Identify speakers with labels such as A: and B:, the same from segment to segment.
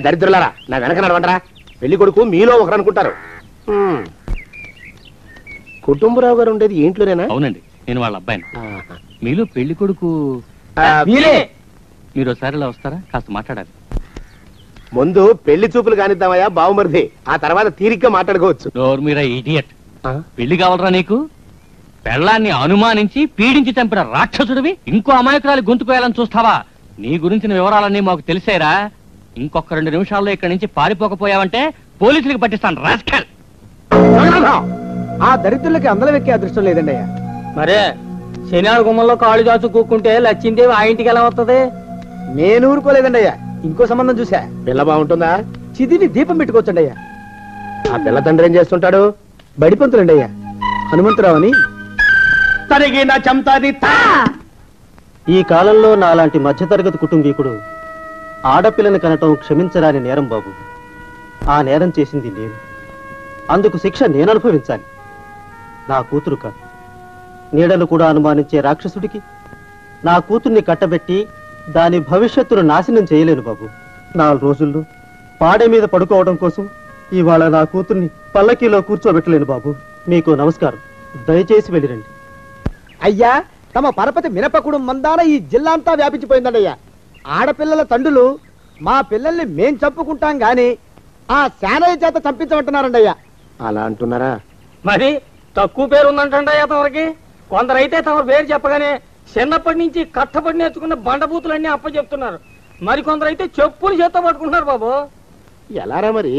A: దరిద్రులారా నా వెనక నడవండరా. పెళ్లి కొడుకు మీలో ఒకరు అనుకుంటారు. కుటుంబరావు గారు ఉండేది ఇంట్లోనేనా?
B: అవునండి, నేను వాళ్ళ అబ్బాయిని. మీలో పెళ్లి కొడుకు మీరు ఒకసారి ఇలా వస్తారా? కాస్త మాట్లాడాలి.
A: ముందు పెళ్లి చూపులు కానిద్దామయ్యా బావుమరిది, ఆ తర్వాత తీరిగ్గా మాట్లాడుకోవచ్చు.
B: మీరా ఇడియట్. పెళ్లి కావాలరా నీకు? పెళ్ళాన్ని అనుమానించి పీడించి చంపిన రాక్షసుడివి ఇంకో అమాయకురాలి గొంతుకోయాలని చూస్తావా? నీ గురించిన వివరాలన్నీ మాకు తెలిసేరా. ఇంకొక 2 నిమిషాల్లో ఇక్కడి నుంచి పారిపోకపోయావంటే పోలీసులకు పట్టిస్తాను. రాస్కల్.
C: ఆ దరిద్రులకి అందలం ఎక్కే అదృష్టం లేదండి అయ్యా.
D: మరే శనివారం గుమ్మంలో కాళ్ళు చాచు కూకుంటే లచ్చిందేవి ఆ ఇంటికి ఎలా వస్తుంది?
C: నేను ఊరుకోలేదండి అయ్యా. ఇంకో సంబంధం చూసా.
A: పిల్ల బాగుంటుందా?
C: చిదిని దీపం పెట్టుకోవచ్చండి అయ్యా.
A: ఆ పిల్ల తండ్రి ఏం చేస్తుంటాడు?
C: బడిపంతులండి అయ్యా. హనుమంతరావు అని. ఈ కాలంలో నాలాంటి మధ్యతరగతి కుటుంబీకుడు ఆడపిల్లని కనటం క్షమించరాని నేరం బాబు. ఆ నేరం చేసింది నేను. అందుకు శిక్ష నేను అనుభవించాలి. నా కూతురు కాదు. నీడలు కూడా అనుమానించే రాక్షసుడికి నా కూతుర్ని కట్టబెట్టి దాని భవిష్యత్తును నాశనం చేయలేను బాబు. 4 రోజుల్లో పాడే మీద పడుకోవడం కోసం ఇవాళ నా కూతుర్ని పల్లకీలో కూర్చోబెట్టలేను బాబు. మీకు నమస్కారం. దయచేసి వెళ్ళిరండి. అయ్యా, తమ పరపతి మినపకుడు మందాన ఈ జిల్లా అంతా వ్యాపించిపోయిందండి అయ్యా. ఆడపిల్లల తండ్రులు మా పిల్లల్ని మేం చంపుకుంటాం గాని ఆ శానయ్య చేత చంపించమంటున్నారండి అయ్యా.
A: అలా అంటున్నారా?
D: మరి తక్కువ పేరు ఉందంటయ్యా తమరికి. కొందరైతే తమ పేరు చెప్పగానే చిన్నప్పటి నుంచి కట్టబడి నేర్చుకున్న బండబూతులన్నీ అప్పచెప్తున్నారు. మరి కొందరైతే చెప్పులు చేత్తో పట్టుకుంటున్నారు బాబు.
A: ఎలారా మరి?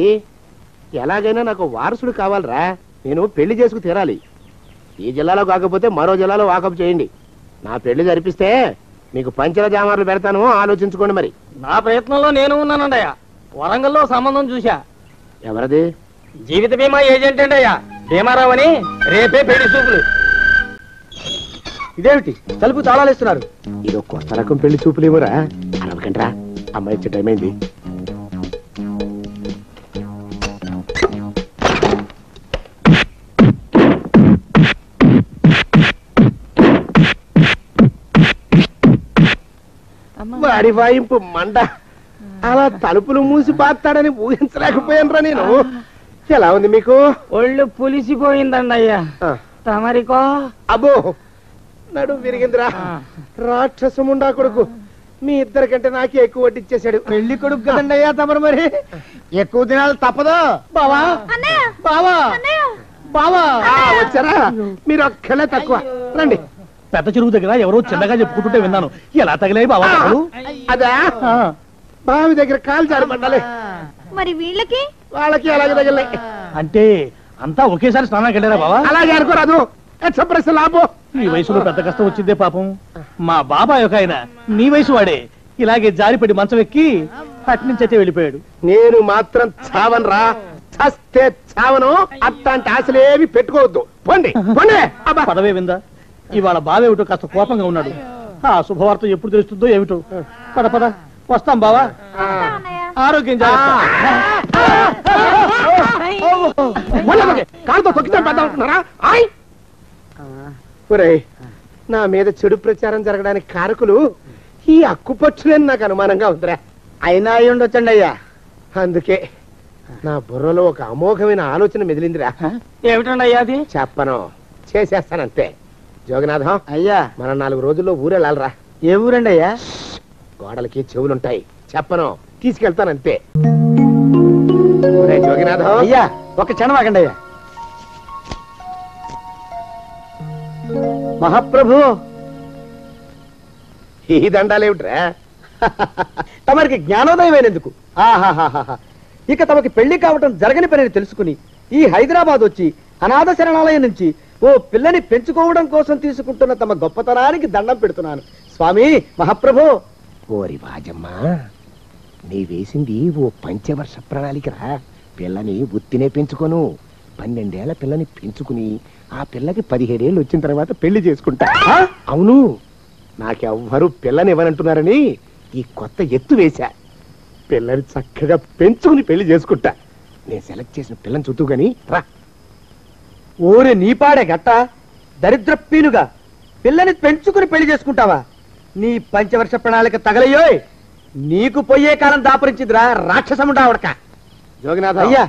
A: ఎలాగైనా నాకు వారసుడు కావాలరా. నేను పెళ్లి చేసుకు తీరాలి. ఈ జిల్లాలో కాకపోతే మరో జిల్లాలో వాకప్ చేయండి. నా పెళ్లి జరిపిస్తే మీకు పంచల జామార్లు పెడతాను, ఆలోచించుకోండి. మరి
D: నా ప్రయత్నంలో నేను ఉన్నానండయ్యా. వరంగల్లో సంబంధం చూశా.
A: ఎవరది?
D: జీవిత బీమా ఏజెంట్ అండి అయ్యా, భీమారావు అని. రేపే పెళ్లి చూపులు.
C: ఇదేమిటి తలుపు తాళాలేస్తున్నారు?
A: ఇదో కొత్త రకం పెళ్లి చూపులేమోరా. అరవకండ్రా, అమ్మాయి వచ్చే టైం అయింది. వాడి వాయింపు మండ. అలా తలుపులు మూసి పాతాడని ఊహించలేకపోయానురా నేను. ఎలా ఉంది మీకు?
D: ఒళ్ళు పులిసిపోయిందండి అయ్యా. తమరికో?
A: అబ్బో, నడు విరిగిందిరా. రాక్షసముండా కొడుకు మీ ఇద్దరికంటే నాకే ఎక్కువ వడ్డిచ్చేశాడు.
C: పెళ్లి కొడుకు కదండి అయ్యా తమరు. మరి ఎక్కువ దినాలు తప్పదు. బావా బావా బావా
A: వచ్చారా? మీరు ఒక్కలే తక్కువ. రండి.
B: పెద్ద చెరువు దగ్గర ఎవరో చిన్నగా చెప్పుకుంటుంటే విన్నాను. ఎలా తగిలాయి బావా?
A: అదా బావి దగ్గర కాలు జారి పడ్డాలి.
E: మరి వీళ్ళకి
A: వాళ్ళకి అలాగే తగిలాయి.
B: అంటే అంతా ఒకేసారి స్నానానికి వెళ్ళారా బావా?
A: అలాగే అనుకోరాదు. లాభం.
B: ఈ వయసులో పెద్ద కష్టం వచ్చిందే పాపం. మా బాబాయ్ ఒక ఆయన నీ వయసు వాడే ఇలాగే జారిపడి మంచం ఎక్కి అట్నుంచైతే వెళ్ళిపోయాడు.
A: నేను మాత్రం చావనరా. చస్తే చావను. అట్లాంటి ఆశలేవి పెట్టుకోవద్దు. పోండి పోండి.
B: పదవే విందా. ఇవాళ బావేమిటో కాస్త కోపంగా ఉన్నాడు. ఆ శుభవార్త ఎప్పుడు తెలుస్తుందో ఏమిటో. పద పద వస్తాం బావా. ఆరోగ్యం
A: కాలుతో తొక్కితే పెద్ద ఉంటున్నారా? నా మీద చెడు ప్రచారం జరగడానికి కారకులు ఈ అక్కుపచ్చులని నాకు అనుమానంగా ఉందిరా.
C: అయినా అయి ఉండొచ్చండి అయ్యా.
A: అందుకే నా బుర్రలో ఒక అమోఘమైన ఆలోచన మెదిలిందిరా.
D: ఏమిటండి అయ్యా అది?
A: చెప్పను, చేసేస్తానంతే. జోగనాథం
C: అయ్యా,
A: మనం 4 రోజుల్లో ఊరెళ్ళాలరా.
C: ఏ ఊరండి అయ్యా?
A: గోడలకి చెవులుంటాయి. చెప్పను, తీసుకెళ్తానంతే. జోగినాథం
C: అయ్యా, ఒక క్షణం ఆగండి అయ్యా. మహాప్రభు,
A: ఈ దండాలేమిట్రా?
C: తమరికి జ్ఞానోదయమైనందుకు. ఆహాహాహా. ఇక తమకి పెళ్లి కావటం జరగని పని తెలుసుకుని ఈ హైదరాబాద్ వచ్చి అనాథ శరణాలయం నుంచి ఓ పిల్లని పెంచుకోవడం కోసం తీసుకుంటున్న తమ గొప్పతనానికి దండం పెడుతున్నాను స్వామి. మహాప్రభు.
A: ఓరి వాజమ్మ, నీ వేసింది ఓ పంచవర్ష ప్రణాళికరా. పిల్లని ఉత్తినే పెంచుకోను. 12 ఏళ్ల పిల్లని పెంచుకుని ఆ పిల్లకి 17 ఏళ్ళు వచ్చిన తర్వాత పెళ్లి చేసుకుంటా. అవును, నాకెవ్వరూ పిల్లని ఇవ్వనంటున్నారని ఈ కొత్త ఎత్తు వేశా. పిల్లని చక్కగా పెంచుకుని పెళ్లి చేసుకుంటా. నేను సెలెక్ట్ చేసిన పిల్లని చుట్టూ గాని రా.
C: ఓరే నీపాడే గట్ట దరిద్రపీనుగా పిల్లని పెంచుకుని పెళ్లి చేసుకుంటావా? నీ పంచవర్ష ప్రణాళిక తగలయ్యోయ్.
E: నీకు పోయే కాలం దాపురించిందిరా రాక్షసముడా ఉడక.
A: జోగినాథ
E: అయ్యా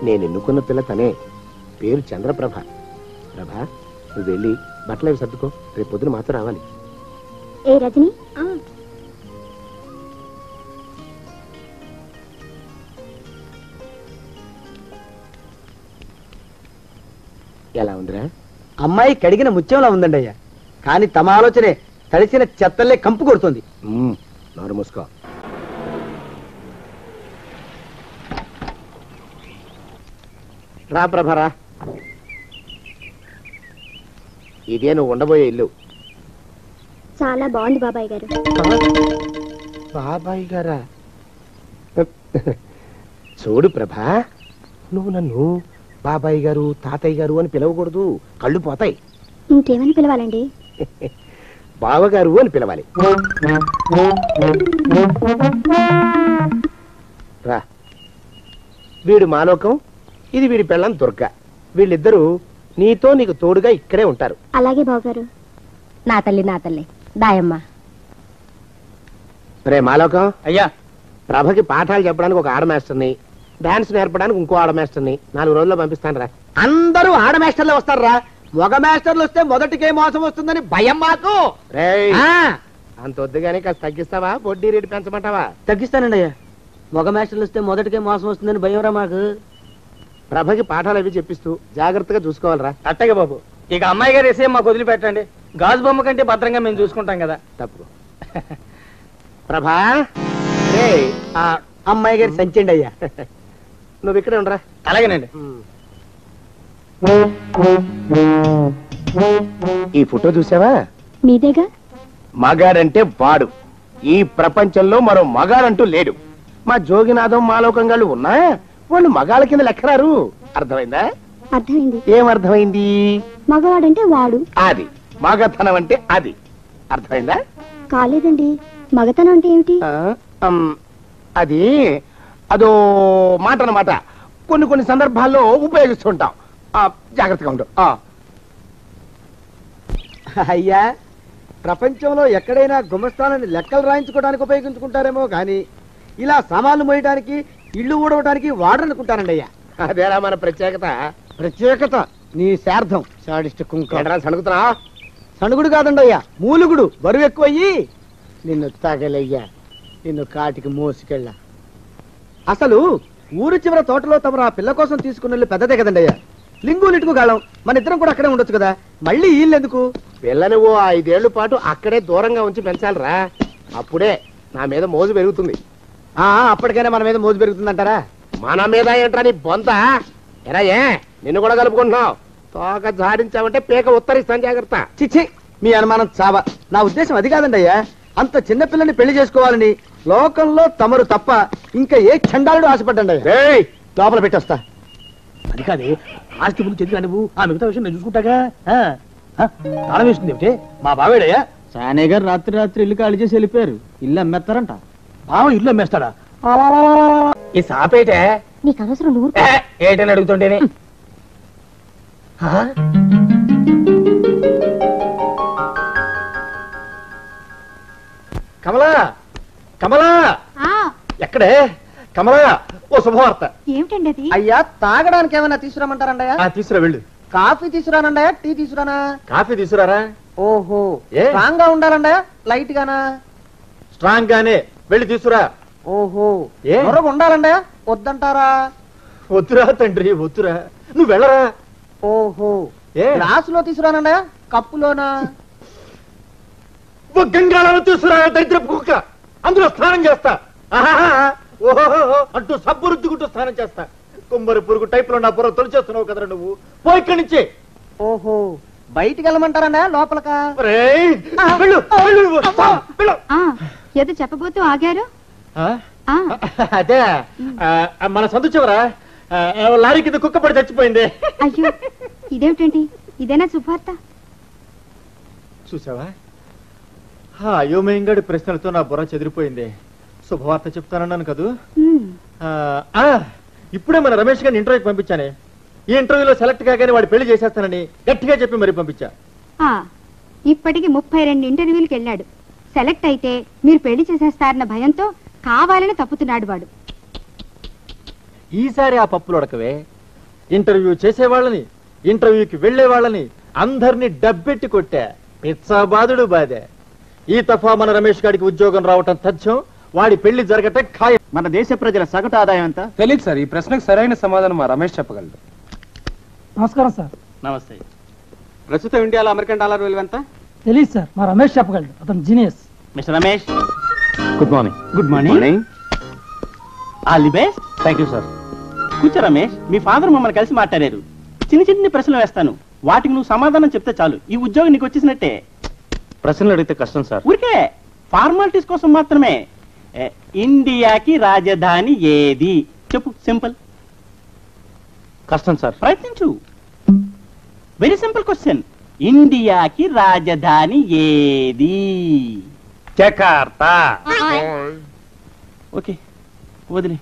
A: నేను ఎన్నుకున్న పిల్ల తనే, పేరు చంద్రప్రభ. ప్రభ, నువ్వు వెళ్ళి బట్టలు అవి సర్దుకో, రేపు పొద్దున మాత్రం రావాలి.
F: ఏ రజని,
A: ఎలా ఉందిరా?
E: అమ్మాయి కడిగిన ముత్యంలా ఉందండి అయ్యా, కానీ తమ ఆలోచనే తడిసిన చెత్తల్లే కంపు కొడుతుంది.
A: నోరు మూసుకో. రా ప్రభరా, ఇదే నువ్వు ఉండబోయే ఇల్లు.
F: చాలా బాగుంది బాబాయ్ గారు.
A: బాబాయ్ గారా? చూడు ప్రభా, నువ్వు నన్ను బాబాయ్ గారు తాతయ్య గారు అని పిలవకూడదు, కళ్ళు పోతాయి.
F: ఇంకేమని పిలవాలండి?
A: బావగారు అని పిలవాలి. రా, వీడు మాలోకం, ఇది వీడి పెళ్ళం దుర్గ. వీళ్ళిద్దరూ నీతో నీకు తోడుగా ఇక్కడే ఉంటారు.
F: అలాగే బావగారు.
G: నా తల్లి నా తల్లి దాయమ్మ.
A: రే మాలోకం,
D: అయ్యా
A: ప్రభకి పాఠాలు చెప్పడానికి ఒక ఆడ మాస్టర్ని, డాన్స్ నేర్పడానికి ఇంకో ఆడ మాస్టర్ని 4 రోజుల్లో పంపిస్తాను రా.
E: అందరూ ఆడ మాస్టర్లే వస్తారా? మగ మాస్టర్లు వస్తే మొదటికే మోసం వస్తుందని భయం మాకు.
A: రేయ్,
E: ఆ,
A: అంత వద్దుగానే కాస్త తగ్గిస్తావా? వడ్డీ రేటు పెంచమంటావా?
E: తగ్గిస్తానండి అయ్యా. మగ మాస్టర్లు వస్తే మొదటికే మోసం వస్తుందని భయం రా మాకు.
A: ప్రభకి పాఠాలు అవి చెప్పిస్తూ జాగ్రత్తగా చూసుకోవాలరా.
D: అట్టగే బాబు, ఇక అమ్మాయి గారు వేసే మాకు వదిలిపెట్టండి. గాజు బొమ్మ కంటే భద్రంగా మేము చూసుకుంటాం కదా.
A: తప్పు. ప్రభా, రేయ్,
E: ఆ అమ్మాయి గారి సంచండి అయ్యా.
A: నువ్వు ఇక్కడే ఉండరా.
D: అలాగేనండి.
A: ఈ ఫోటో చూసావా?
F: మీదేగా.
A: మగాడంటే వాడు. ఈ ప్రపంచంలో మరో మగాడంటూ లేడు. మా జోగినాథం మాలోకంగాళ్ళు ఉన్నా వాళ్ళు మగాళ్ళ కింద లెక్కరారు. అర్థమైందా?
F: అర్థమైంది.
A: ఏమర్థమైంది?
F: మగవాడంటే వాడు.
A: అది మగతనం అంటే అది. అర్థమైందా?
F: కాలేదండి. మగతనం అంటే ఏమిటి?
A: అది అదో మాట అన్నమాట. కొన్ని సందర్భాల్లో ఉపయోగిస్తుంటాం. జాగ్రత్తగా ఉండు.
E: అయ్యా, ప్రపంచంలో ఎక్కడైనా గుమస్థానాన్ని లెక్కలు రాయించుకోవడానికి ఉపయోగించుకుంటారేమో కానీ ఇలా సామాన్లు మోయడానికి, ఇల్లు ఊడవడానికి వాడరనుకుంటానండి అయ్యా.
A: అదేరా మన ప్రత్యేకత.
E: ప్రత్యేకత నీ శార్థం సాడిస్ట్ కుంక.
A: సణుగుతున్నా?
E: సణుగుడు కాదండి అయ్యా, మూలుగుడు. బరువు ఎక్కువయ్యి నిన్ను తగలయ్యా, నిన్ను కాటికి మోసుకెళ్ళ. అసలు ఊరు చివర తోటలో తమరు ఆ పిల్ల కోసం తీసుకున్న పెద్దదే కదండి అయ్యా. లింగు లిటుకు గాళం, మన ఇద్దరం కూడా అక్కడే ఉండొచ్చు కదా. మళ్ళీ వీళ్ళెందుకు?
A: పిల్లని ఓ 5 ఏళ్ల పాటు అక్కడే దూరంగా ఉంచి పెంచాలరా. అప్పుడే నా మీద మోజు పెరుగుతుంది.
E: అప్పటికైనా మన మీద మోజు పెరుగుతుందంటారా?
A: మన మీద ఏంట్రా నీ బొంత? ఎరా, ఏ నిన్ను కూడా కలుపుకుంటున్నావు? తోక జాడించావంటే పేక ఉత్తరిస్తాను, జాగ్రత్త.
E: చిచ్చి, మీ అనుమానం చావా. నా ఉద్దేశం అది కాదండి అయ్యా. అంత చిన్న పిల్లని పెళ్లి చేసుకోవాలని లోకంలో తమరు తప్ప ఇంకా ఏ చండాలుడు ఆశపడ్డండి అయ్యా.
A: ఏయ్,
E: లోపల పెట్టొస్తా.
D: అది కాదే, ఆస్తి ముందు చదివా నువ్వు, ఆ మిగతా విషయం నేను చూసుకుంటాగా. తాళం వేస్తుంది ఏమిటి? మా బావేడయ్యా.
C: సానే గారు రాత్రి ఇల్లు ఖాళీ చేసి వెళ్ళిపోయారు. ఇల్లు అమ్మేస్తారంట.
D: బావ ఇల్లు అమ్మేస్తాడా? ఈ సాపేటే
F: నీకు అనవసరం. నువ్వు
D: ఏంటని అడుగుతుంటేనే. కమలా, కమలా, ఎక్కడే కమలా? ఓ శుభవార్త.
F: ఏమిటండి అది?
E: అయ్యా, తాగడానికి ఏమైనా తీసుకురామంటారండయా?
D: తీసుకురా వెళ్ళు.
E: కాఫీ తీసుకురానండయా, టీ తీసుకురానా?
D: కాఫీ తీసుకురారా.
E: ఓహో,
D: ఏ?
E: స్ట్రాంగ్ గా ఉండాలండయా, లైట్ గానా?
D: స్ట్రాంగ్ గానే వెళ్ళి తీసుకురా.
E: ఓహో,
D: ఏ?
E: నొరగ ఉండాలండయా, వద్దంటారా?
D: వద్దురా తండ్రి, వద్దురా, నువ్వు వెళ్ళరా.
E: ఓహో,
D: ఏ?
E: గ్లాసులో తీసుకురానండయా, కప్పులోనా?
D: గంగాళాలు తీసుకురా, దరిద్రపు కుక్క. అందులో స్నానం చేస్తా. ఓహో అంటూ సబ్బు రుద్దుకుంటూ స్నానం చేస్తా. కుమ్మరి పురుగు టైప్ లో నా బుర్ర తొలిచేస్తున్నావు కదరా నువ్వు. పో ఇక్కడి నుంచి.
E: ఓహో, బయటికి వెళ్ళమంటారండయా, లోపలకా?
D: రేయ్, వెళ్ళు, వెళ్ళు, వెళ్ళు.
F: ఏదో చెప్పబోతూ ఆగారు.
D: అదే మన సందు చివరా లారీ కింద కుక్క పడి చచ్చిపోయింది.
F: అయ్యో, ఇదేమిటండి? ఇదేనా శుభార్త?
D: చూసావా, అయోమయంగాడి ప్రశ్నలతో నా బుర్ర చెదిరిపోయింది. శుభవార్త చెప్తానన్నాను కదూ. ఇప్పుడే మన రమేష్ గారిని ఇంటర్వ్యూకి పంపించానే. ఈ ఇంటర్వ్యూలో సెలెక్ట్ కాగానే వాడు పెళ్లి చేసేస్తానని గట్టిగా చెప్పి మరి పంపించా.
F: ఇప్పటికి 32 ఇంటర్వ్యూలకు వెళ్ళాడు. సెలెక్ట్ అయితే మీరు పెళ్లి చేసేస్తారన్న భయంతో కావాలని తప్పుతున్నాడు వాడు.
H: ఈసారి ఆ పప్పులు ఉడకవే. ఇంటర్వ్యూ చేసేవాళ్ళని, ఇంటర్వ్యూకి వెళ్లే వాళ్ళని అందరినీ డబ్బెట్టి కొట్టా. పిచ్చాబాదుడు బాధే. ఈ తఫా మన రమేష్ గారికి ఉద్యోగం రావటం తథ్యం. వాడి పెళ్లి జరగటం ఖాయం.
C: మన దేశ ప్రజల సగటు ఆదాయం ఎంత?
I: తెలియదు సార్. ఈ ప్రశ్నకు సరైన సమాధానం మా రమేష్ చెప్పగలడు.
D: నమస్కారం సార్.
C: నమస్తే. ప్రస్తుతం ఇండియాలో అమెరికన్ డాలర్ విలువ ఎంత?
D: తెలియదు సార్, మా రమేష్ చెప్పగలడు. అతను genius.
C: Mister Ramesh,
I: good morning.
C: Good morning. All the best.
I: Thank you sir.
C: కూర్చో రమేష్. మీ ఫాదర్ మమ్మల్ని కలిసి మాట్లాడారు. చిన్న చిన్న ప్రశ్నలు వేస్తాను, వాటికి నువ్వు సమాధానం చెప్తే చాలు. ఈ ఉద్యోగం నీకు వచ్చేసినట్టే.
I: ప్రశ్నలు అడిగితే కష్టం సార్.
C: ఊరికే ఫార్మాలిటీస్ కోసం మాత్రమే. ఇండియాకి రాజధాని ఏది చెప్పు. సింపుల్.
I: కష్టం సార్.
C: ప్రయత్నించు. Very simple question. ఇండియాకి రాజధాని ఏది?
I: జకార్తా.
C: ఓకే, వదిలే.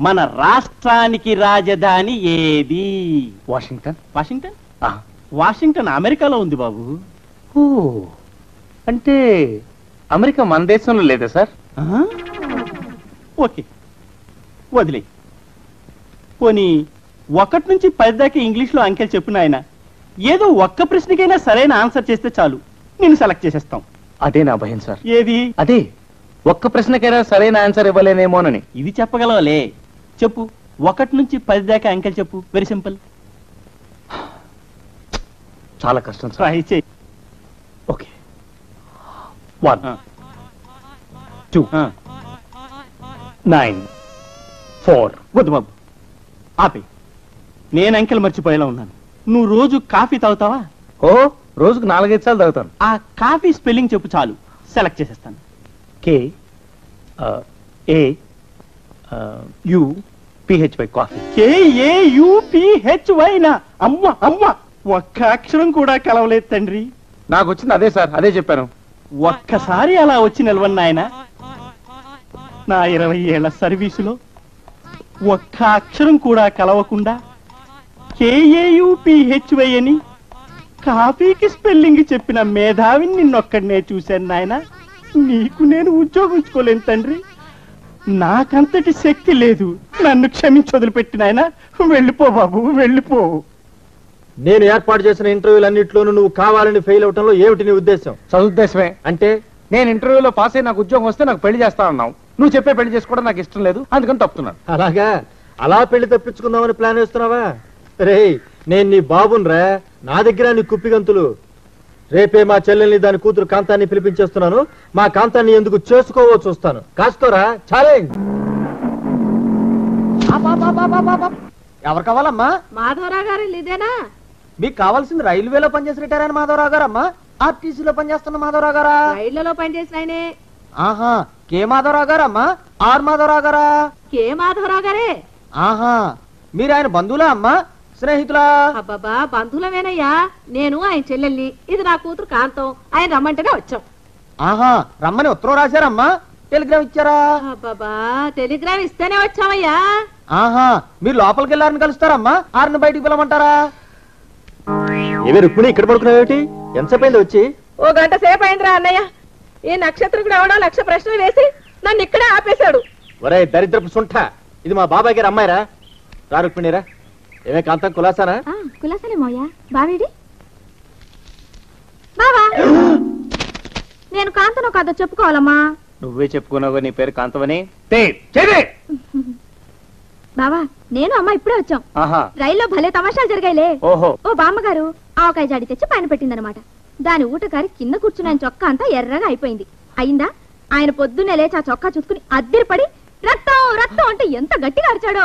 C: మన రాష్ట్రానికి రాజధాని ఏది?
I: వాషింగ్టన్.
C: వాషింగ్టన్? వాషింగ్టన్ అమెరికాలో ఉంది బాబు.
I: ఓ, అంటే అమెరికా మన దేశంలో లేదా సార్?
C: ఓకే, వదిలే. పోనీ 1 నుంచి 10 దాకా ఇంగ్లీష్లో అంకెలు చెప్పిన ఆయన ఏదో ఒక్క ప్రశ్నకైనా సరైన ఆన్సర్ చేస్తే చాలు, నేను సెలెక్ట్ చేసేస్తాం.
I: అదే నా భయం సార్.
C: ఏది?
I: అదే, ఒక్క ప్రశ్నకైనా సరైన ఆన్సర్ ఇవ్వలేనేమోనని.
C: ఇది చెప్పగలవాలే. చెప్పు. 1 నుంచి 10 దాకా అంకెలు చెప్పు. Very simple.
I: చాలా కష్టం సార్.
C: ట్రై చేయి.
I: ఓకే. 1 2 9 4.
C: వద్దు బాబు, ఆపే. నేను అంకెలు మర్చిపోయేలా ఉన్నాను. నువ్వు రోజు కాఫీ తాగుతావా?
I: ఓ, రోజుకు 4-5 సార్లు తాగుతాను.
C: ఆ కాఫీ స్పెల్లింగ్ చెప్పు చాలు, సెలెక్ట్ చేసేస్తాను.
I: KAUPHY coffee.
C: KAUPHY నా? అమ్మ అమ్మ, ఒక్క అక్షరం కూడా కలవలేదు తండ్రి.
I: నాకు వచ్చింది అదే సార్, అదే చెప్పాను.
C: ఒక్కసారి అలా వచ్చి నిలవన్న ఆయన, నా 20 ఏళ్ల సర్వీసులో ఒక్క అక్షరం కూడా కలవకుండా KAUPHY అని కాఫీకి స్పెల్లింగ్ చెప్పిన మేధావిని నిన్నొక్కడనే చూశాను నాయన. నీకు నేను ఉద్యోగం ఇచ్చుకోలేను తండ్రి. నాకంతటి శక్తి లేదు. నన్ను క్షమించి వదిలిపెట్టిన ఆయన. వెళ్ళిపో బాబు, వెళ్ళిపో.
H: నేను ఏర్పాటు చేసిన ఇంటర్వ్యూలన్నింటిలోనూ నువ్వు కావాలని ఫెయిల్ అవటంలో ఏమిటి నీ ఉద్దేశం?
I: చదువుద్దేశమే.
H: అంటే
I: నేను ఇంటర్వ్యూలో పాస్ అయ్యి నాకు ఉద్యోగం వస్తే నాకు పెళ్లి చేస్తానన్నావు. నువ్వు చెప్పే పెళ్లి చేసుకోవడం నాకు ఇష్టం లేదు, అందుకని తప్పుతున్నాను.
H: అలాగా? అలా పెళ్లి తప్పించుకుందామని ప్లాన్ వేస్తున్నావా? రే, నేను నీ బాబునరా, నా దగ్గర నీ కుప్పిగంతులు. రేపే మా చెల్లెల్ని, దాని కూతురు కాంతాన్ని పిలిపించేస్తున్నాను. మా కాంతాన్ని ఎందుకు చేసుకోవో చూస్తాను. కాసుకోరా. ఛాలెంజ్. ఎవరు కావాలమ్మా?
G: మాధవరావు గారు ఇదేనా?
E: మీకు కావాల్సింది రైల్వేలో పనిచేసి రిటైర్ అయిన మాధవరావు గారమ్మా, ఆర్టీసీలో పనిచేస్తున్న మాధవరావు గారా?
G: రైళ్లలో పనిచేసిన ఆయనే.
E: ఆహా, కే మాధవరావు గారమ్మా, ఆర్ మాధవరావు గారా?
G: కే మాధవరావు గారే.
E: ఆహా, మీరు ఆయన బంధువులా అమ్మా, స్నేహితులా?
G: అబ్బాబా, బంధువులమేనయ్యా. నేను ఆయన చెల్లెల్ని, ఇది నా కూతురు కాంతం. ఆయన రమ్మంటేనే వచ్చాం.
E: ఆహా, రమ్మని ఉత్తరం రాశారమ్మా, టెలిగ్రామ్ ఇచ్చారా?
G: అబ్బాబా, టెలిగ్రామ్ ఇస్తేనే వచ్చామయ్యా.
E: ఆహా, మీరు లోపలికి వెళ్ళారని కలుస్తారమ్మా, ఆరిని బయటికి పిలవమంటారా?
H: ఏమి రుక్మిణి ఇక్కడ పడుకున్నావేమిటి? ఎంతసేపు అయింది వచ్చి?
G: 1 గంట సేపు అయిందిరా అన్నయ్య. ఈ నక్షత్రం ఎవడో 1,00,000 ప్రశ్నలు వేసి నన్ను ఇక్కడే ఆపేశాడు.
H: ఒరే దరిద్రపు సుంఠ, ఇది మా బాబాయ్ గారు అమ్మాయిరా. రా రుక్మిణిరా. ఏమే కాంతం, కులాసానా?
F: కులాసలే మోయా. బావేడి బావా? నేను కాంతనో కాదో చెప్పుకోవాలమ్మా.
I: నువ్వే చెప్పుకున్నావు నీ పేరు కాంతమని.
F: బావా, నేను అమ్మ ఇప్పుడే వచ్చాం.
I: ఆహా,
F: రైల్లో భలే తమాషాలు జరిగాయిలే.
I: ఓహో.
F: ఓ బామ్మగారు ఆవకాయ జాడి తెచ్చి పైన పెట్టిందనమాట. దాని ఊటకారి కింద కూర్చుని ఆయన చొక్కా అంతా ఎర్రగా అయిపోయింది. అయిందా? ఆయన పొద్దున్నే లేచి ఆ చొక్కా చూసుకుని అద్దరిపడి రక్తం రక్తం అంటే ఎంత గట్టిగా అరిచాడో.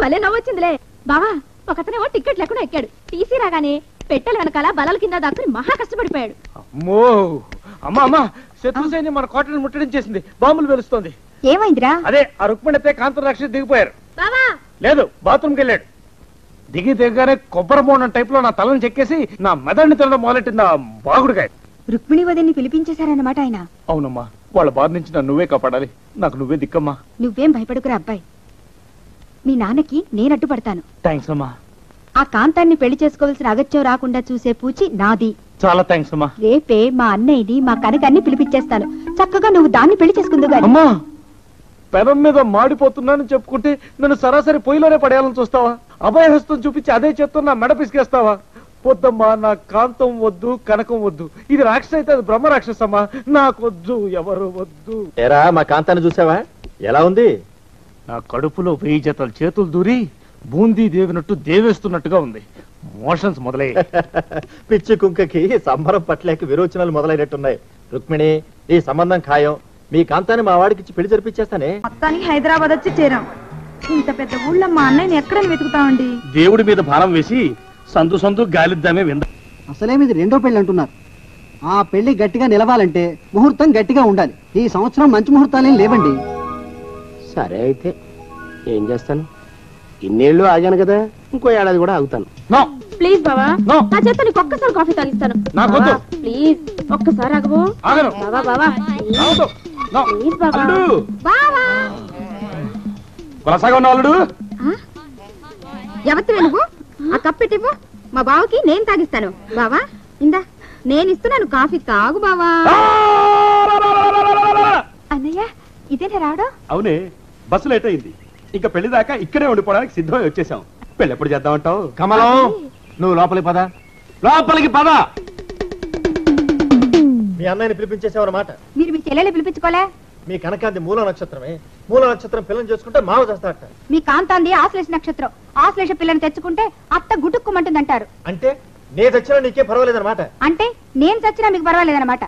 F: భలే నవ్వొచ్చిందిలే. బావా, ఒకతనేమో టికెట్ లేకుండా ఎక్కాడు. టీసీ రాగానే పెట్టెల వెనకాల బలాల కింద దాక్కుని మహా కష్టపడిపోయాడు.
I: అమ్మో, అమ్మా అమ్మా, శత్రు సైన్యం మన కోటను ముట్టడించేసింది. బాంబులు వెలుస్తోంది.
F: ఏమైందిరా?
I: అదే ఆ రుక్మిణితే కాంతం రక్ష దిగిపోయారు.
F: బావా,
I: లేదు, బాత్రూమ్కి వెళ్ళాడు. దిగగానే కొబ్బరి బోండం టైప్ లో నా తలను చెక్కేసి నా మెదడిని తినడం మొదలెట్టింది ఆ బాగుడుగాయ.
F: రుక్మిణి వదిన్ని పిలిపించేశారన్నమాట ఆయన.
I: అవునమ్మా, వాళ్ళ బాధ నుంచి నన్ను నువ్వే కాపాడాలి. నాకు నువ్వే దిక్కమ్మా.
F: నువ్వేం భయపడుకురా అబ్బాయి. మీ నాన్నకి నేను అడ్డుపడతాను.
I: థ్యాంక్స్ అమ్మా.
J: ఆ కాంతాన్ని పెళ్లి చేసుకోవాల్సిన అగత్యం రాకుండా చూసే పూచి నాది.
I: చాలా థ్యాంక్స్ అమ్మా.
J: రేపే మా అన్నయ్యని మా కనకాన్ని పిలిపించేస్తాను. చక్కగా నువ్వు దాన్ని పెళ్లి చేసుకుందు గాని.
I: అమ్మా, పెనం మీద మాడిపోతున్నానని చెప్పుకుంటే నన్ను సరాసరి పొయ్యిలోనే పడేయాలని చూస్తావా? అభయహస్తం చూపించి అదే చేస్తున్నా మెడ పిసికేస్తావా? వద్దమ్మా, నా కాంతం వద్దు, కనకం వద్దు. ఇది రాక్షస అయితే అది బ్రహ్మ రాక్షసమ్మా. నాకొద్దు, ఎవరు వద్దు.
H: ఏరా మా కాంతాన్ని చూసావా? ఎలా ఉంది?
I: నా కడుపులో 1000 జతల చేతులు దూరి బూందీ దేవినట్టు దేవేస్తున్నట్టుగా ఉంది. మోషన్స్ మొదలయ్యాయి.
H: పిచ్చి కుంకకి సంబరం పట్లేక విరోచనాలు మొదలైనట్టున్నాయి. రుక్మిణి, ఈ సంబంధం ఖాయం. మీ కాంతాన్ని మా వాడికి ఇచ్చి పెళ్లి జరిపించేస్తానే.
J: మొత్తానికి హైదరాబాద్ వచ్చి చేరాం. ఇంత పెద్ద ఊళ్ళో మా అన్నయ్యని ఎక్కడని వెతుకుతామండి?
I: దేవుడి మీద భారం వేసి సందు సందు గాలిద్దామే వింద.
E: అసలేమిది రెండో పెళ్లి అంటున్నారు. ఆ పెళ్లి గట్టిగా నిలవాలంటే ముహూర్తం గట్టిగా ఉండాలి. ఈ సంవత్సరం మంచి ముహూర్తాలేం లేవండి.
A: సరే అయితే ఏం చేస్తాను? ఇన్నేళ్ళు ఆగాను కదా, ఇంకో ఏడాది కూడా ఆగుతాను.
F: ప్లీజ్ బావా,
I: No.
F: నా చేత నీకు ఒక్కసారి కాఫీ తాగిస్తాను.
I: నాకొద్దు.
F: ప్లీజ్ ఒక్కసారి ఆగవు.
I: ఆగను.
F: బావా బావా
I: రావద్దు. No.
F: ప్లీజ్ బావా.
I: అల్లుడు.
F: బావా
I: కొనసాగా ఉన్న అల్లుడు.
F: ఎవరితో నువ్వు? ఆ కప్పెట్టివ్వు, మా బావకి నేను తాగిస్తాను. బావా ఇందా, నేను ఇస్తున్నాను కాఫీ, తాగు బావా.
J: అన్నయ్య ఇదేనా రావడం?
K: అవునే, బస్సు లేట్ అయింది. ఇంకా పెళ్లి దాకా ఇక్కడే ఉండిపోవడానికి సిద్ధమై వచ్చేసాం. పెళ్లి ఎప్పుడు చేద్దామంటావు?
H: కమలం, నువ్వు లోపలికి పద.
K: లోపలికి పద.
H: మీ అన్నయ్యని పిలిపించేసావన్నమాట.
J: మీరు మీ చెల్లెలు పిలిపించుకోలే?
H: మీ కనకాంతి మూల నక్షత్రమే. మూల నక్షత్రం పిల్లని చేసుకుంటే మావ చేస్తాడట.
J: మీ కాంతాంది ఆశ్లేష నక్షత్రం. ఆశ్లేష పిల్లని తెచ్చుకుంటే అత్త గుటుక్కుమంటుందంటారు.
H: అంటే నే చచ్చినా నీకే పర్వాలేదన్నమాట.
J: అంటే నేను చచ్చినా మీకు పర్వాలేదన్నమాట.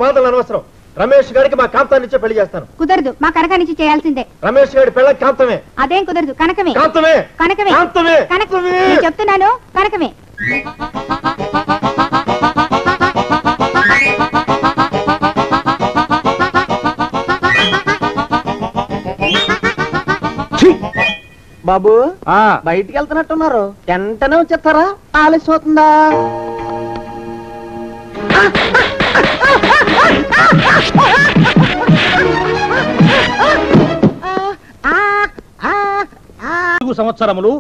H: వాదనలు అనవసరం. రమేష్ గారికి మా కాంతాన్నిచ్చే పెళ్లి చేస్తాను.
J: కుదరదు, మా కనకానిచ్చి చేయాల్సిందే.
H: రమేష్ గారి పెళ్ళ కాంతమే.
J: అదేం కుదరదు, కనకమే.
H: కాంతమే.
J: కనకమే.
H: కాంతమే.
J: కనకమే. నేను చెప్తున్నాను, కనకమే.
E: బాబు, బయటికి వెళ్తున్నట్టున్నారు. వెంటనే వచ్చేస్తారా? ఆలస్యం అవుతుందా?
I: సంవత్సరములు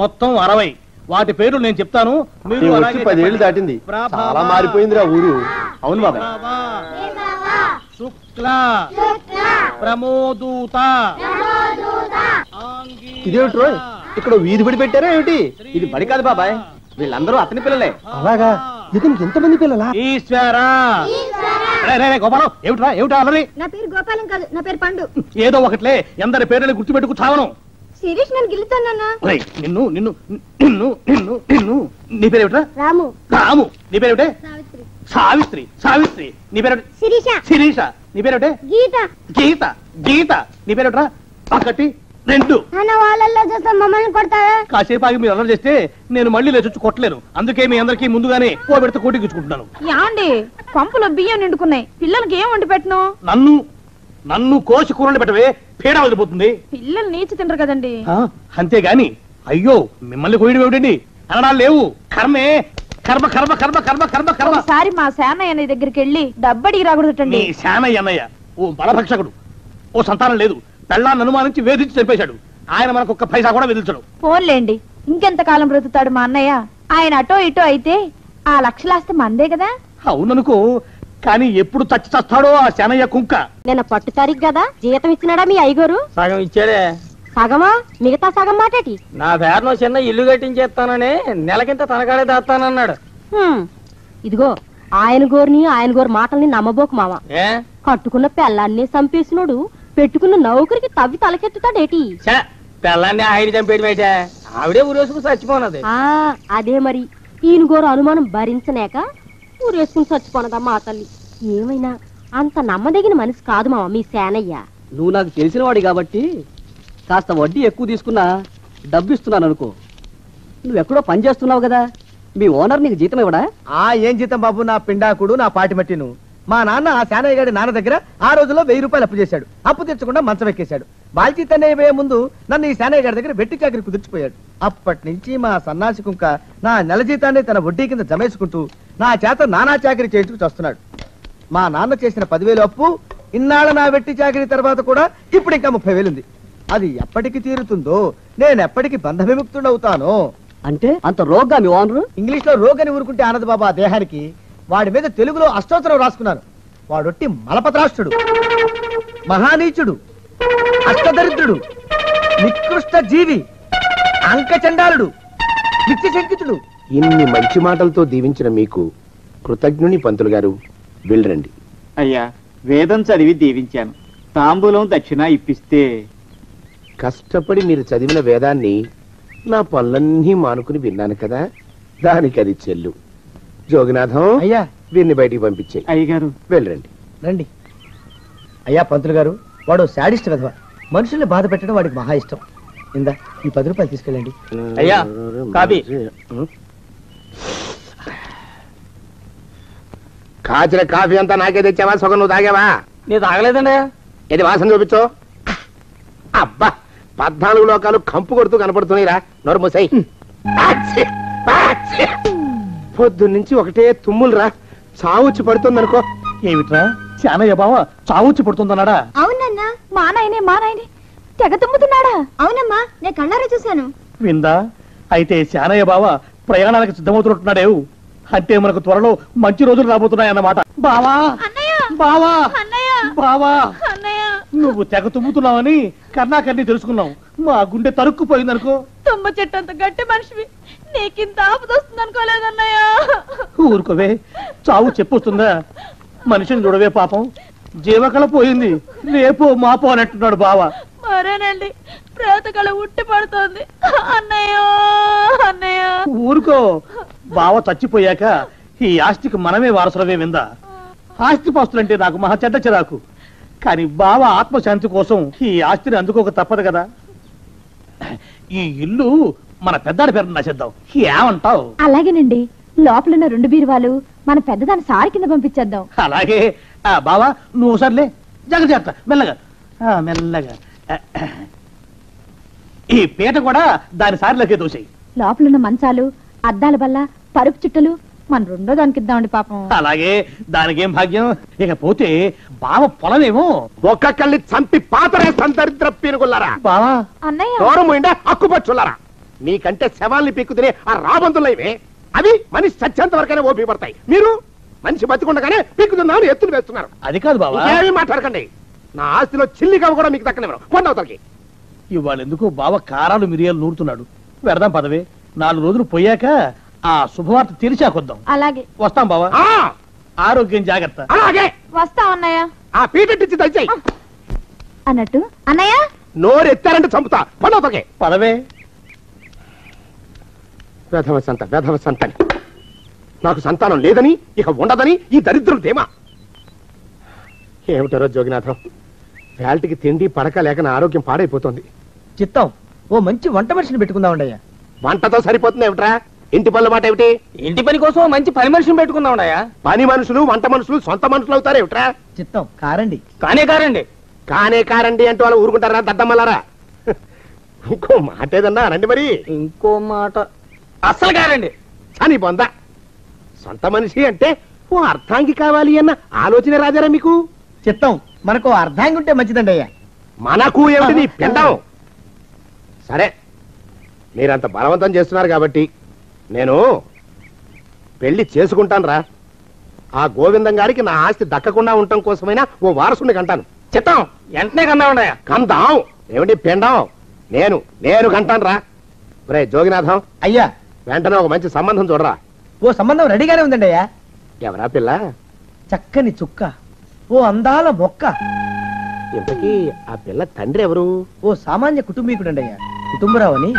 I: మొత్తం 60. వాటి పేర్లు నేను చెప్తాను. మీరు
H: వచ్చి 10 ఏళ్ళు దాటింది. చాలా మారిపోయిందిరా ఊరు.
K: అవును బాబాయ్.
I: శుక్ల, ప్రమోదూత.
H: ఇదేమిటి రోయ్, ఇక్కడ వీధి బడి పెట్టారా ఏమిటి?
K: ఇది బడి కాదు బాబాయ్, వీళ్ళందరూ అతని పిల్లలే.
H: అలాగా? ఇతనికి ఎంతమంది పిల్లలా?
I: ఈశ్వరా. గోపాలం, ఏమిట్రా ఏమిటా అలరి?
F: నా పేరు గోపాలం కాదు, నా పేరు పండు.
I: ఏదో ఒకట్లే, ఎందరి పేర్లని గుర్తుపెట్టుకు చావను.
F: శిరీష్ నన్ను గిల్లుతానన్నా.
I: నిన్ను నిన్ను నిన్ను నిన్ను నిన్ను నీ పేరేమిట్రా?
F: రాము.
I: రాము. నీ పేరేమిటే? సావిత్రి. సావిత్రి. నీ పేరేమిటి?
F: శిరీష.
I: శిరీష. నీ పేరేమిటే?
F: గీత.
I: గీత. గీత. నీ పేరేమిట్రా? ఒకటి, రెండు.
F: అన్న వాళ్ళల్లో చూస్తే మమ్మల్ని కొడతారా?
I: కాసేపు ఆగి మీరు అల్లరి చేస్తే నేను మళ్ళీ లేచొచ్చి కొట్టలేను. అందుకే మీ అందరికీ ముందుగానే ఓ పెడితే కోటికిచ్చుకుంటున్నాను.
G: యాండి పంపులో బియ్యం నిండుకున్నాయి, పిల్లలకి ఏం వండి పెట్టను?
I: నన్ను కోసి కూరలు పెట్టవే, పీడ వదిలిపోతుంది.
G: పిల్లలు నీచి తింటారు కదండి.
I: అంతేగాని అయ్యో మిమ్మల్ని కోయడం ఏమిటండి అనడాలు లేవు. కర్మే, కర్మ కర్మ కర్మ కర్మ కర్మ కర్మ.
G: ఒకసారి మా శానయ్య అన్నయ్య దగ్గరికి వెళ్ళి డబ్బడికి రాకూడదటండి.
I: నీ శానయ్య అన్నయ్య ఓ బలభక్షకుడు, ఓ సంతానం లేదు, పెళ్ళాన్ని అనుమానించి వేధించి చంపేశాడు. ఆయన మనకు ఒక్క పైసా కూడా విధించడు.
G: ఫోన్లేండి, ఇంకెంత కాలం బ్రతుకుతాడు మా అన్నయ్య? ఆయన అటో ఇటో అయితే ఆ లక్షలాస్తే మందే కదా.
I: అవుననుకో, కానీ ఎప్పుడు చస్తాడో ఆ శానయ్య కుంక.
J: నిన్న పట్టు తారీఖు కదా, జీతం ఇచ్చినాడా మీ అయ్యగారు?
D: సగం ఇచ్చాడే.
J: సగమా? మిగతా సగం మాటేటి?
D: నా పేరును చిన్న ఇల్లు కట్టించేస్తానని నెలకింత తనకాడే దాస్తానన్నాడు.
J: ఇదిగో ఆయన గోరు మాటల్ని నమ్మబోకు మామ. కట్టుకున్న పెళ్ళాన్ని చంపేసినోడు పెట్టుకున్న నౌకరికి తవ్వి తలకెత్తుతాడేటి?
D: పెళ్ళాన్ని ఆయన చంపేయడం అయితే ఆవిడే ఊరేసుకు చచ్చిపోనది.
J: అదే మరి, ఈయన గోరు అనుమానం భరించలేక ఊరేసుకుని చచ్చిపోనదమ్మా ఆ తల్లి. ఏమైనా అంత నమ్మదగిన మనిషి కాదు మామ మీ శానయ్య.
E: నువ్వు నాకు తెలిసిన వాడి కాబట్టి కాస్త వడ్డీ ఎక్కువ తీసుకున్నా డబ్బు ఇస్తున్నాను అనుకో. నువ్వెక్కడో పని చేస్తున్నావు కదా, మీ ఓనర్ నీకు జీతం ఇవ్వడా?
C: ఏం జీతం బాబు, నా పిండాకుడు, నా పాటి మట్టిను. మా నాన్న ఆ శానయ్య గారి నాన్న దగ్గర ఆ రోజుల్లో 1000 రూపాయలు అప్పు చేశాడు. అప్పు తెచ్చకుండా మంచం ఎక్కేశాడు. బాల్చీతనే అయిపోయే ముందు నన్ను ఈ శానయ్య గారి దగ్గర వెట్టి చాకరి కుదిర్చిపోయాడు. అప్పటి నుంచి మా సన్నాసి కుంక నా నెల జీతాన్ని తన వడ్డీ కింద జమేసుకుంటూ నా చేత నానా చాకరీ చేయించుకు వస్తున్నాడు. మా నాన్న చేసిన 10,000 అప్పు ఇన్నాళ్ళ నా వెట్టి చాకరీ తర్వాత కూడా ఇప్పుడు ఇంకా 30,000 ఉంది. అది ఎప్పటికి తీరుతుందో, నేను ఎప్పటికి బంధ విముక్తుడవుతానో. అంటే అంత రోగ్గా మీ ఓనరు?
E: ఇంగ్లీష్ లో రోగ్ అని ఊరుకుంటే ఆనంద్ బాబా దేహానికి, వాడి మీద తెలుగులో అష్టోత్తరం రాసుకున్నాను. వాడొట్టి మలపత్రాష్ట్రుడు, మహానీచుడు, అష్టదరిద్రుడు, నికృష్ట జీవి, అంకచండాలుడు, నిత్య శంకితుడు.
A: ఇన్ని మంచి మాటలతో దీవించిన మీకు కృతజ్ఞుని పంతులు గారు. వెళ్ళరండి.
L: అయ్యా, వేదం చదివి దీవించాను. తాంబూలం దక్షిణ ఇప్పిస్తే.
A: కష్టపడి మీరు చదివిన వేదాన్ని నా పనులన్నీ మానుకుని విన్నాను కదా, దానికి అది చెల్లు. జోగినాథం,
E: అయ్యా
A: వీరిని బయటికి పంపించేయి.
L: అయ్యగారు
A: వెళ్ళరండి.
E: రండి. అయ్యా పంతులు గారు, వాడు శాడిస్ట్ విధవ. మనుషుల్ని బాధ పెట్టడం వాడికి మహా ఇష్టం. ఇందా ఈ 10 రూపాయలు తీసుకెళ్ళండి.
D: అయ్యా, కాపీ.
A: కాచిన కాఫీ అంతా నాకే తెచ్చావా? సగం నువ్వు తాగావా?
D: నేను తాగలేదండి.
A: ఇది వాసన చూపించు. అబ్బా, 14 లోకాలు కంపు కొడుతూ కనపడుతున్నాయిరా. నోరు మూసాయి. పొద్దున్నుంచి ఒకటే తుమ్ములురా. చావుచ్చి పడుతుందనుకో.
I: ఏమిట్రా శానయ్య బావ చావుచ్చి పడుతుందన్నాడా?
F: అవునన్నా, మా నాయనే తెగ తుమ్ముతున్నాడా? అవునమ్మా, నేను కళ్ళారా చూశాను.
I: విందా? అయితే శానయ్య బావ ప్రయాణానికి సిద్ధమవుతున్నట్టున్నాడేవు. అంటే మనకు త్వరలో మంచి రోజులు రాబోతున్నాయన్నమాట. బావా బావా బావా, నువ్వు తెగ తుమ్ముతున్నావని కర్ణాకర్ణి తెలుసుకున్నావు. మా గుండె తరుక్కుపోయిందనుకో.
G: తుమ్మ చెట్టు అంత గట్టి మనిషివి, నీకింత ఆపదొస్తుంది అనుకోలేదన్నయ్య.
I: ఊరుకోవే, చావు చెప్పొస్తుందా? మనిషిని చూడవే, పాపం జీవకళ పోయింది. రేపో మాపో అన్నట్టున్నాడు బావ.
G: మరేనండి, ప్రేతకళ ఉట్టి పడుతోంది అన్నయ్య.
I: ఊరుకో, బావ చచ్చిపోయాక ఈ ఆస్తికి మనమే వారసులమే. విందా? ఆస్తి పాస్తులంటే నాకు మహా చెడ్డ చిరాకు. కానీ బావ ఆత్మశాంతి కోసం ఈ ఆస్తిని అందుకోక తప్పదు కదా. ఈ ఇల్లు మన పెద్దాడి పేరు నచ్చేద్దాం. ఏమంటావు?
F: అలాగేనండి, లోపలున్న 2 బీరువాలు మన పెద్దదాన్ని సారి కింద పంపించేద్దాం.
I: అలాగే. బావా నువ్వు సర్లే, జాగ్రత్త, మెల్లగా మెల్లగా. ఈ పీట కూడా దాని సారిలోకే దోసేయి.
F: లోపలున్న మంచాలు, అద్దాల బల్ల, పరుపు చుట్టలు మన 2వ దానికి ఇద్దామండి పాపం.
I: అలాగే, దానికేం భాగ్యం. ఇకపోతే బావ పొలమేమో
A: ఒక్కొక్కల్ని చంపి పాతరేస్తాను దరిద్ర పీనుకున్నారా.
I: బావా
F: అన్నయ్య,
A: దూరం పోయిండే అక్కుపచ్చులారా. మీకంటే శవాల్ని పీక్కు తినే ఆ రాబందులైవే, అవి మనిషి చచ్చేంత వరకనే ఓపి పడతాయి. మీరు మనిషి బతికుండగానే పీక్కుతున్నామని ఎత్తులు వేస్తున్నారు.
I: అది కాదు బావా.
A: ఏమీ మాట్లాడకండి. నా ఆస్తిలో చిల్లిగా కూడా మీకు దక్కనివ్వరు. కొండవతలకి.
I: ఇవాళ ఎందుకో బావ కారాలు మిరియాలు నూరుతున్నాడు. వెడదాం పదవే. 4 రోజులు పోయాక ఆ శుభవార్త తెలిసాకొద్దాం.
F: అలాగే
I: వస్తాం బావా. ఆరోగ్యం జాగ్రత్త.
A: అలాగే
F: వస్తాం అన్నయ్య.
A: ఆ పీటెట్టించి దయచేయి.
F: అన్నట్టు అన్నయ్య,
A: నోరు ఎత్తారంటే చంపుతా. కొండవతలకి
I: పదవే.
A: వేధవ సంతని. నాకు సంతానం లేదని, ఇక ఉండదని ఈ దరిద్రులు ధీమా. ఏమిటారో జోగినాథం, వేల్టికి తిండి పడక లేక నా ఆరోగ్యం పాడైపోతుంది.
E: చిత్తం, ఓ మంచి వంట మనిషిని పెట్టుకుందామండి అయ్యా.
A: వంటతో సరిపోతుంది ఏమిట్రా? ఇంటి పనుల మాట ఏమిటి?
D: ఇంటి పని కోసం మంచి పని మనిషిని పెట్టుకుందామయ్యా.
A: పని మనుషులు, వంట మనుషులు సొంత మనుషులు అవుతారు ఏమిట్రా?
E: చిత్తం, కారండి.
D: కానే
A: కారండి అంటూ వాళ్ళు ఊరుకుంటారా దద్దమ్మలారా? ఇంకో మాట ఏదన్నా రండి మరి.
D: ఇంకో మాట అస్సలు కారండి.
A: అని బొందా, సొంత మనిషి అంటే ఓ అర్థాంగి కావాలి అన్న ఆలోచన రాజారా మీకు?
E: చిత్తం, మనకు అర్ధాంగి ఉంటే మంచిదండి అయ్యా.
A: మనకు ఏమిటి నీ పిండం? సరే, మీరంత బలవంతం చేస్తున్నారు కాబట్టి నేను పెళ్లి చేసుకుంటాను రా. ఆ గోవిందం గారికి నా ఆస్తి దక్కకుండా ఉండటం కోసమైనా ఓ వారసుని కంటాను.
D: చిత్తం, వెంటనే కందామండయ్యా.
A: కందాం ఏమిటి పిండం? నేను కంటాను రా. రే జోగినాథం,
E: అయ్యా
A: వెంటనే ఒక మంచి సంబంధం చూడరా.
E: ఓ సంబంధం రెడీగానే ఉందండి అయ్యా.
A: ఎవరా పిల్ల?
E: చక్కని చుక్క, ఓ అందాల మొక్క.
A: ఇంతకీ ఆ పిల్ల తండ్రి ఎవరు?
E: ఓ సామాన్య కుటుంబీకుడండి అయ్యా, కుటుంబరావు అని.